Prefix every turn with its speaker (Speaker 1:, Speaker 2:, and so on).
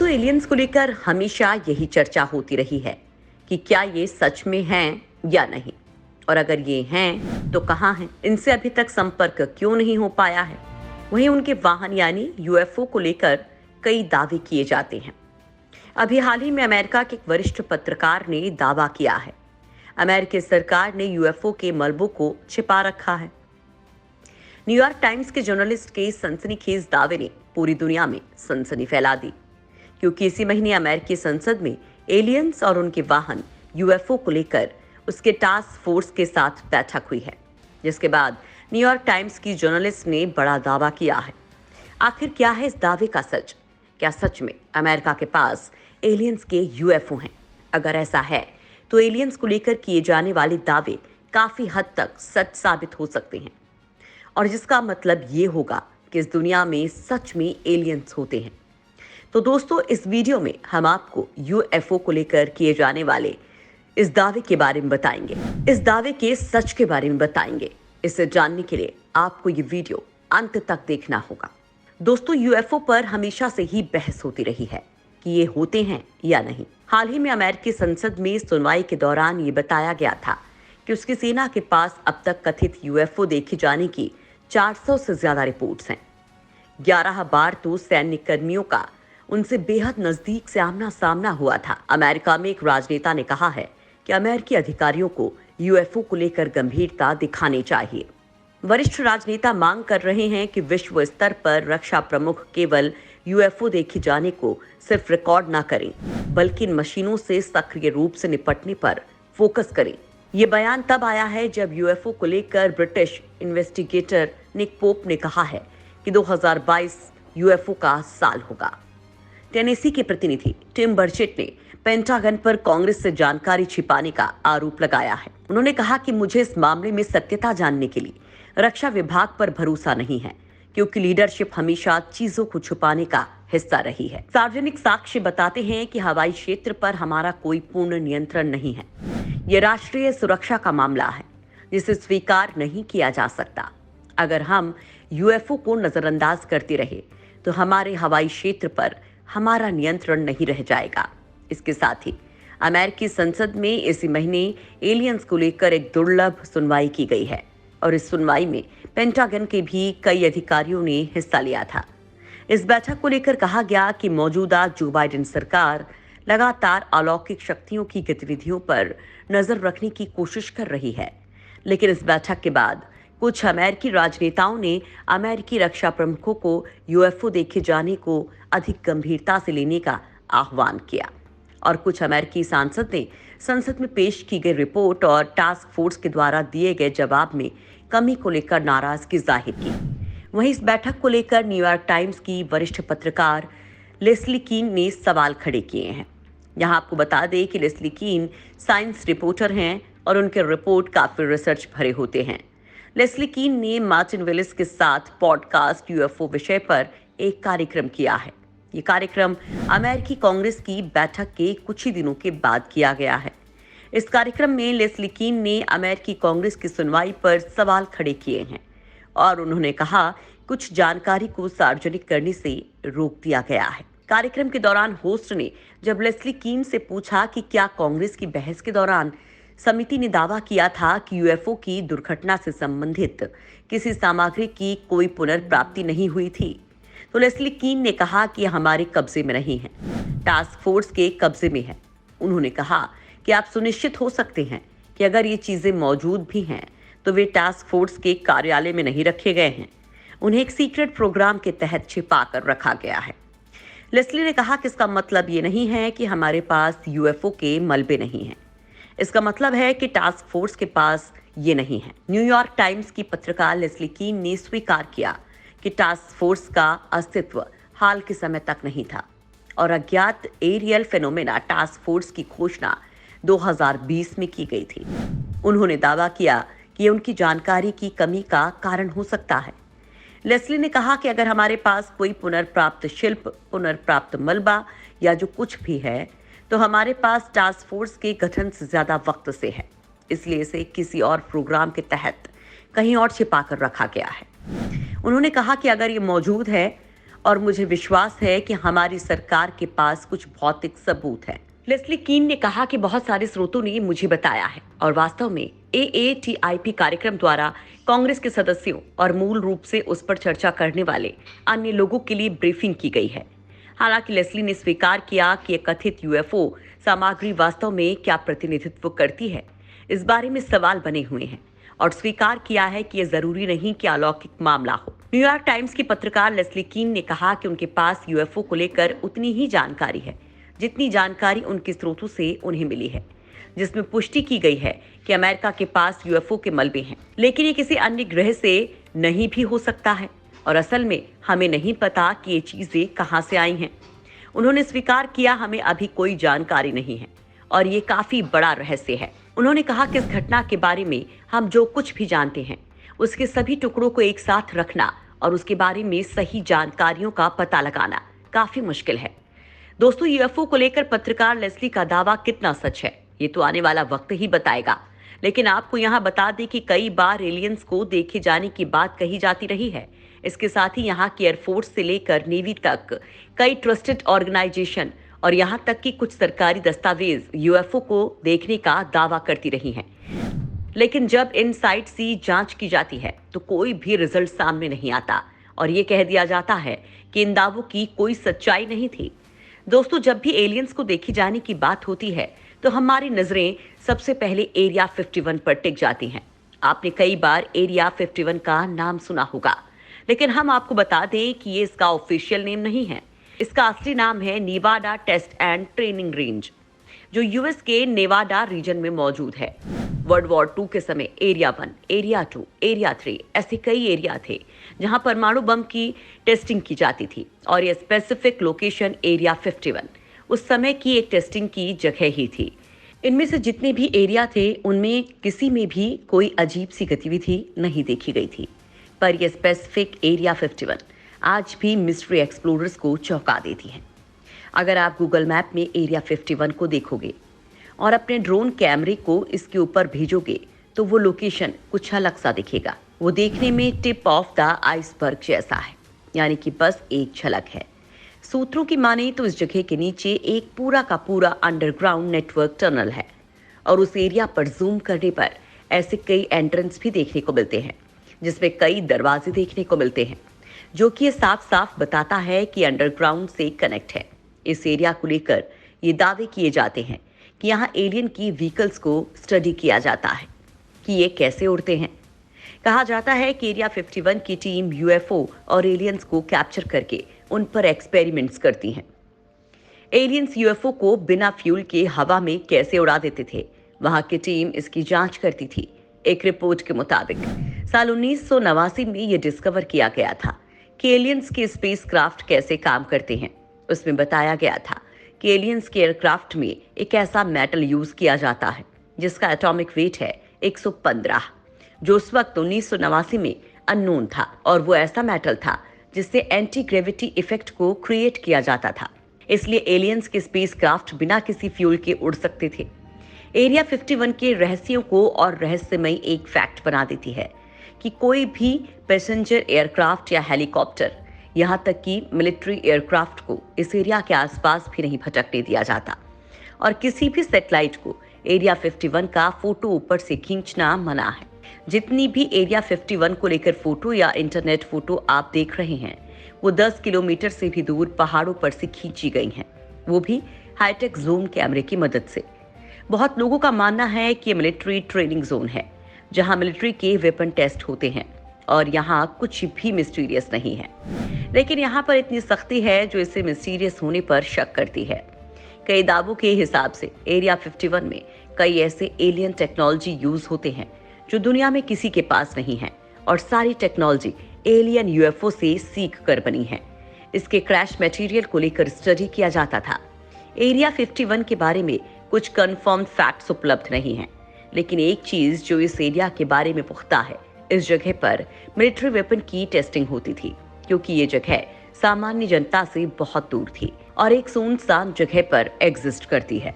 Speaker 1: दोस्तों, एलियंस को लेकर हमेशा यही चर्चा होती रही है कि क्या ये सच में हैं या नहीं, और अगर ये हैं तो कहाँ हैं, इनसे अभी तक संपर्क क्यों नहीं हो पाया है। वहीं उनके वाहन यानी यूएफओ को लेकर कई दावे किए जाते हैं। अभी हाल ही में अमेरिका के एक वरिष्ठ पत्रकार ने दावा किया है, अमेरिकी सरकार ने यूएफओ के मलबों को छिपा रखा है। न्यूयॉर्क टाइम्स के जर्नलिस्ट के सनसनीखेज दावे ने पूरी दुनिया में सनसनी फैला दी, क्योंकि इसी महीने अमेरिकी संसद में एलियंस और उनके वाहन यूएफओ को लेकर उसके टास्क फोर्स के साथ बैठक हुई है, जिसके बाद न्यूयॉर्क टाइम्स की जर्नलिस्ट ने बड़ा दावा किया है। आखिर क्या है इस दावे का सच? क्या सच में अमेरिका के पास एलियंस के यूएफओ हैं? अगर ऐसा है तो एलियंस को लेकर किए जाने वाले दावे काफी हद तक सच साबित हो सकते हैं, और जिसका मतलब ये होगा कि इस दुनिया में सच में एलियंस होते हैं। तो दोस्तों, इस वीडियो में हम आपको यूएफओ को लेकर किए जाने वाले इस दावे के बारे में बताएंगे, इस दावे के सच के बारे में बताएंगे। इसे जानने के लिए आपको ये वीडियो अंत तक देखना होगा। दोस्तों, यूएफओ पर हमेशा से ही बहस होती रही है कि ये होते हैं या नहीं। हाल ही में अमेरिकी संसद में सुनवाई के दौरान ये बताया गया था कि उसकी सेना के पास अब तक कथित यूएफओ देखे जाने की 400 से ज्यादा रिपोर्ट्स हैं। 11 बार तो सैन्य कर्मियों का उनसे बेहद नजदीक से आमना सामना हुआ था। अमेरिका में एक राजनेता ने कहा है कि अमेरिकी अधिकारियों को यूएफओ को लेकर गंभीरता दिखानी चाहिए। वरिष्ठ राजनेता मांग कर रहे हैं कि विश्व स्तर पर रक्षा प्रमुख केवल यूएफओ देखे जाने को सिर्फ रिकॉर्ड ना करें, बल्कि इन मशीनों से सक्रिय रूप से निपटने पर फोकस करें। ये बयान तब आया है जब यूएफओ को लेकर ब्रिटिश इन्वेस्टिगेटर निक पोप ने कहा है कि 2022 यूएफओ का साल होगा। टेनेसी के प्रतिनिधि टिम बर्चेट ने पेंटागन पर कांग्रेस से जानकारी छिपाने का आरोप लगाया है। उन्होंने कहा कि मुझे इस मामले में सत्यता जानने के लिए रक्षा विभाग पर भरोसा नहीं है, क्योंकि लीडरशिप हमेशा चीजों को छुपाने का हिस्सा रही है। सार्वजनिक साक्ष्य बताते हैं कि हवाई क्षेत्र पर हमारा कोई पूर्ण नियंत्रण नहीं है। ये राष्ट्रीय सुरक्षा का मामला है जिसे स्वीकार नहीं किया जा सकता। अगर हम यूएफओ को नजरअंदाज करते रहे तो हमारे हवाई क्षेत्र पर हमारा नियंत्रण नहीं रह जाएगा। इसके साथ ही अमेरिकी संसद में इसी महीने एलियंस को लेकर एक दुर्लभ सुनवाई की गई है, और इस सुनवाई में पेंटागन के भी कई अधिकारियों ने हिस्सा लिया था। इस बैठक को लेकर कहा गया कि मौजूदा जो बाइडेन सरकार लगातार अलौकिक शक्तियों की गतिविधियों पर नजर रखने की कोशिश कर रही है, लेकिन इस बैठक के बाद कुछ अमेरिकी राजनेताओं ने अमेरिकी रक्षा प्रमुखों को यूएफओ देखे जाने को अधिक गंभीरता से लेने का आह्वान किया, और कुछ अमेरिकी सांसद ने संसद में पेश की गई रिपोर्ट और टास्क फोर्स के द्वारा दिए गए जवाब में कमी को लेकर नाराजगी जाहिर की। वहीं इस बैठक को लेकर न्यूयॉर्क टाइम्स की वरिष्ठ पत्रकार लेस्ली कीन ने सवाल खड़े किए हैं। यहाँ आपको बता दें कि लेस्ली कीन साइंस रिपोर्टर हैं और उनके रिपोर्ट काफी रिसर्च भरे होते हैं। लेस्ली कीन ने मार्टिन विलिस के साथ पॉडकास्ट यूएफओ विषय पर एक कार्यक्रम किया है। ये कार्यक्रम अमेरिकी कांग्रेस की बैठक के कुछ ही दिनों के बाद किया गया है। इस कार्यक्रम में लेस्ली कीन ने अमेरिकी कांग्रेस की सुनवाई पर सवाल खड़े किए हैं, और उन्होंने कहा कुछ जानकारी को सार्वजनिक करने से रोक दिया गया है। कार्यक्रम के दौरान होस्ट ने जब लेस्ली कीन से पूछा कि क्या कांग्रेस की बहस के दौरान समिति ने दावा किया था कि यूएफओ की दुर्घटना से संबंधित किसी सामग्री की कोई पुनर्प्राप्ति नहीं हुई थी, तो लेस्ली कीन ने कहा कि हमारे कब्जे में नहीं है, टास्क फोर्स के कब्जे में है। उन्होंने कहा कि आप सुनिश्चित हो सकते हैं कि अगर ये चीजें मौजूद भी हैं तो वे टास्क फोर्स के कार्यालय में नहीं रखे गए हैं, उन्हें एक सीक्रेट प्रोग्राम के तहत छिपा कर रखा गया है। लेस्ली ने कहा कि इसका मतलब ये नहीं है कि हमारे पास यूएफओ के मलबे नहीं हैं, इसका मतलब है कि टास्क फोर्स के पास ये नहीं है। न्यूयॉर्क टाइम्स की पत्रकार लेस्ली कीन ने स्वीकार किया कि टास्क फोर्स का अस्तित्व हाल के समय तक नहीं था, और अज्ञात एरियल फेनोमेना टास्क फोर्स की घोषणा 2020 में की गई थी। उन्होंने दावा किया कि ये उनकी जानकारी की कमी का कारण हो सकता है। लेस्ली ने कहा कि अगर हमारे पास कोई पुनर्प्राप्त शिल्प, पुनर्प्राप्त मलबा या जो कुछ भी है, तो हमारे पास टास्क फोर्स के गठन से ज्यादा वक्त से है, इसलिए इसे किसी और प्रोग्राम के तहत कहीं और छिपा कर रखा गया है। उन्होंने कहा कि अगर ये मौजूद है और मुझे विश्वास है कि हमारी सरकार के पास कुछ भौतिक सबूत है। लेस्ली कीन ने कहा कि बहुत सारे स्रोतों ने मुझे बताया है और वास्तव में AATIP कार्यक्रम द्वारा कांग्रेस के सदस्यों और मूल रूप से उस पर चर्चा करने वाले अन्य लोगों के लिए ब्रीफिंग की गई है। हालांकि लेस्ली ने स्वीकार किया कि यह कथित UFO सामग्री वास्तव में क्या प्रतिनिधित्व करती है, इस बारे में सवाल बने हुए हैं और स्वीकार किया है कि यह जरूरी नहीं कि अलौकिक मामला हो। न्यूयॉर्क टाइम्स की पत्रकार लेस्ली कीन ने कहा कि उनके पास UFO को लेकर उतनी ही जानकारी है जितनी जानकारी उनके स्रोतों से उन्हें मिली है, जिसमें पुष्टि की गई है कि अमेरिका के पास UFO के मलबे हैं, लेकिन ये किसी अन्य ग्रह से नहीं भी हो सकता है और असल में हमें नहीं पता कि ये चीजें कहां से आई हैं। उन्होंने स्वीकार किया, हमें अभी कोई जानकारी नहीं है और ये काफी बड़ा रहस्य है। उन्होंने कहा कि इस घटना के बारे में हम जो कुछ भी जानते हैं उसके सभी टुकड़ों को एक साथ रखना और उसके बारे में सही जानकारियों का पता लगाना काफी मुश्किल है। दोस्तों, UFO को लेकर पत्रकार लेस्ली का दावा कितना सच है ये तो आने वाला वक्त ही बताएगा, लेकिन आपको यहाँ बता दें कि कई बार एलियंस को देखे जाने की बात कही जाती रही है। इसके साथ ही यहाँ की एयरफोर्स से लेकर नेवी तक कई ट्रस्टेड ऑर्गेनाइजेशन और यहाँ तक कि कुछ सरकारी दस्तावेज UFO को देखने का दावा करती रही हैं। लेकिन जब इन साइट्स की जांच की जाती है तो कोई भी रिजल्ट सामने नहीं आता और ये कह दिया जाता है कि इन दावों की कोई सच्चाई नहीं थी। दोस्तों, जब भी एलियंस को देखी जाने की बात होती है तो हमारी नजरें सबसे पहले एरिया 51 पर टिक जाती हैं। आपने कई बार एरिया 51 का नाम सुना होगा, लेकिन हम आपको बता दें कि ये इसका ऑफिशियल नेम नहीं है। इसका असली नाम है Nevada test and training range, जो US के नेवाडा रीजन में मौजूद है। वर्ल्ड वॉर II के समय एरिया 1, एरिया 2, एरिया 3 ऐसे कई एरिया थे जहां परमाणु बम की टेस्टिंग की जाती थी और यह स्पेसिफिक लोकेशन एरिया 51 उस समय की एक टेस्टिंग की जगह ही थी। इनमें से जितने भी एरिया थे उनमें किसी में भी कोई अजीब सी गतिविधि नहीं देखी गई थी, पर यह स्पेसिफिक एरिया 51 आज भी मिस्ट्री एक्सप्लोरर्स को चौंका देती है। अगर आप गूगल मैप में एरिया 51 को देखोगे और अपने ड्रोन कैमरे को इसके ऊपर भेजोगे तो वो लोकेशन कुछ अलग सा दिखेगा। वो देखने में टिप ऑफ द आइसबर्ग जैसा है, यानी कि बस एक झलक है। सूत्रों की माने तो इस जगह के नीचे एक पूरा का पूरा अंडरग्राउंड नेटवर्क टनल है और उस एरिया पर जूम करने पर ऐसे कई एंट्रेंस भी देखने को मिलते हैं, जिसमें कई दरवाजे देखने को मिलते हैं, जो कि ये साफ साफ बताता है कि अंडरग्राउंड से कनेक्ट है। इस एरिया को लेकर ये दावे किए जाते हैं कि यहाँ एलियन की व्हीकल्स को स्टडी किया जाता है कि ये कैसे उड़ते हैं। कहा जाता है कि एरिया 51 की टीम UFO और एलियंस को कैप्चर करके उन पर एक्सपेरिमेंट्स करती हैं। एलियंस UFO को बिना फ्यूल के हवा में कैसे उड़ा देते थे, वहां की टीम इसकी जांच करती थी। एक रिपोर्ट के मुताबिक साल 1989 में यह डिस्कवर किया गया था कि एलियंस के स्पेसक्राफ्ट कैसे काम करते हैं। उसमें बताया गया था कि एलियंस के एयरक्राफ्ट में एक ऐसा मेटल यूज किया जाता है जिसका एटॉमिक वेट है 115, जो उस वक्त 1989 में अननोन था, और वो ऐसा मेटल था जिससे एंटी ग्रेविटी इफेक्ट को क्रिएट किया जाता था। इसलिए एलियंस के स्पेसक्राफ्ट बिना किसी फ्यूल के उड़ सकते थे। एरिया 51 के रहस्यों को और रहस्यमयी एक फैक्ट बना देती है कि कोई भी पैसेंजर एयरक्राफ्ट या हेलीकॉप्टर, यहाँ तक कि मिलिट्री एयरक्राफ्ट को इस एरिया के आसपास भी नहीं भटकने दिया जाता और किसी भी सैटेलाइट को एरिया 51 का फोटो ऊपर से खींचना मना है। जितनी भी एरिया 51 को लेकर फोटो या इंटरनेट फोटो आप देख रहे हैं वो 10 किलोमीटर से भी दूर पहाड़ों पर से खींची गई हैं, वो भी हाईटेक जूम कैमरे की मदद से। बहुत लोगों का मानना है कि ये मिलिट्री ट्रेनिंग जोन है जहां मिलिट्री के वेपन टेस्ट होते हैं और यहाँ कुछ भी मिस्टीरियस नहीं है, लेकिन यहाँ पर इतनी सख्ती है जो इसे मिस्टीरियस होने पर शक करती है। कई दावों के हिसाब से एरिया 51 में कई ऐसे एलियन टेक्नोलॉजी यूज होते हैं जो दुनिया में किसी के पास नहीं है और सारी टेक्नोलॉजी एलियन UFO से सीख कर बनी है। इसके क्रैश मटेरियल को लेकर स्टडी किया जाता था। एरिया 51 के बारे में कुछ कंफर्म फैक्ट्स उपलब्ध नहीं हैं, लेकिन एक चीज जो इस एरिया के बारे में पुख्ता है, इस जगह पर मिलिट्री वेपन की टेस्टिंग होती थी, क्योंकि ये जगह सामान्य जनता से बहुत दूर थी और एक सुनसान जगह पर एग्जिस्ट करती है।